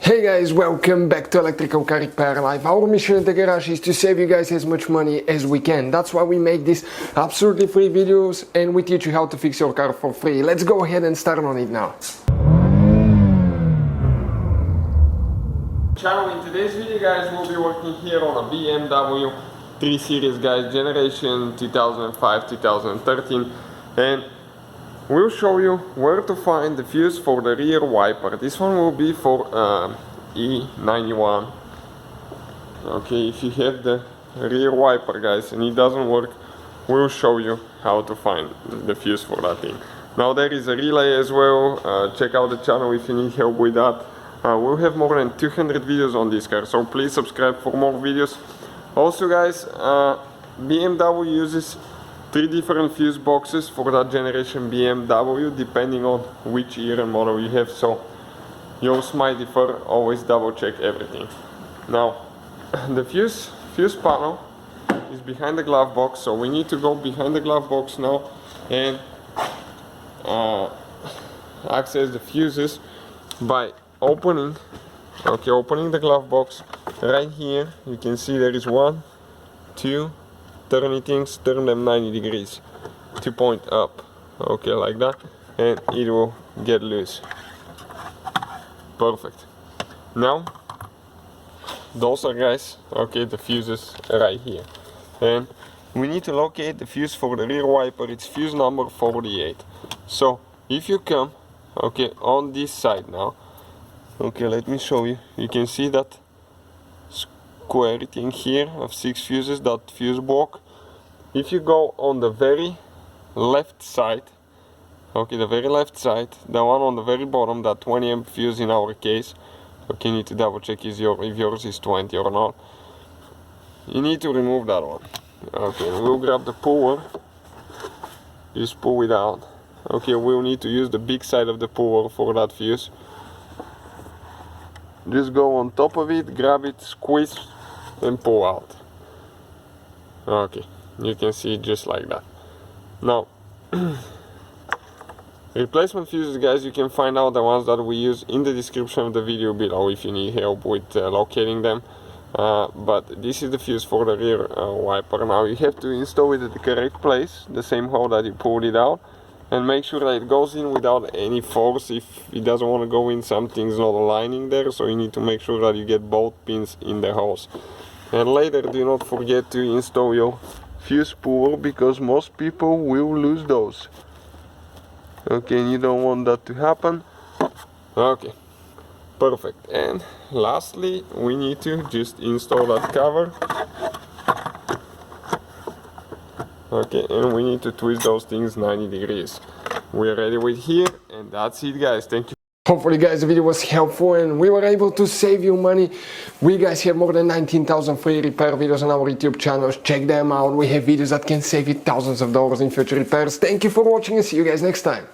Hey guys, welcome back to Electrical Car Repair Live. Our mission in the garage is to save you guys as much money as we can. That's why we make these absolutely free videos and we teach you how to fix your car for free. Let's go ahead and start on it now. Ciao, in today's video guys we'll be working here on a BMW 3 Series guys, generation 2005-2013, and we'll show you where to find the fuse for the rear wiper. This one will be for E91. Okay, if you have the rear wiper guys and it doesn't work, we'll show you how to find the fuse for that thing. Now there is a relay as well. Check out the channel if you need help with that. We'll have more than 200 videos on this car, so please subscribe for more videos. Also guys, BMW uses 3 different fuse boxes for that generation BMW, depending on which year and model you have, so yours might differ. Always double check everything. Now the fuse panel is behind the glove box, so we need to go behind the glove box now and access the fuses by opening the glove box. Right here you can see there is 1, 2 turning things, turn them 90 degrees to point up, okay, like that, and it will get loose. Perfect. Now those are guys, okay, the fuses right here, and we need to locate the fuse for the rear wiper. It's fuse number 48. So if you come, okay, on this side now, okay, let me show you. You can see that square thing here of 6 fuses, that fuse block. If you go on the very left side, okay, the very left side, the one on the very bottom, that 20 amp fuse in our case, okay, you need to double check if yours is 20 or not. You need to remove that one. Okay, we'll grab the puller, just pull it out. Okay, we'll need to use the big side of the puller for that fuse. Just go on top of it, grab it, squeeze and pull out. Okay, you can see it just like that. Now replacement fuses guys, you can find out the ones that we use in the description of the video below if you need help with locating them. But this is the fuse for the rear wiper. Now you have to install it at the correct place, the same hole that you pulled it out, and make sure that it goes in without any force. If it doesn't want to go in, something's not aligning there, so you need to make sure that you get both pins in the holes. And later, do not forget to install your fuse puller, because most people will lose those. Okay, and you don't want that to happen. Okay, perfect. And lastly, we need to just install that cover. Okay, and we need to twist those things 90 degrees. We're ready with here, and that's it guys. Thank you. Hopefully guys the video was helpful and we were able to save you money. We guys have more than 19,000 free repair videos on our YouTube channels. Check them out. We have videos that can save you thousands of dollars in future repairs. Thank you for watching and see you guys next time.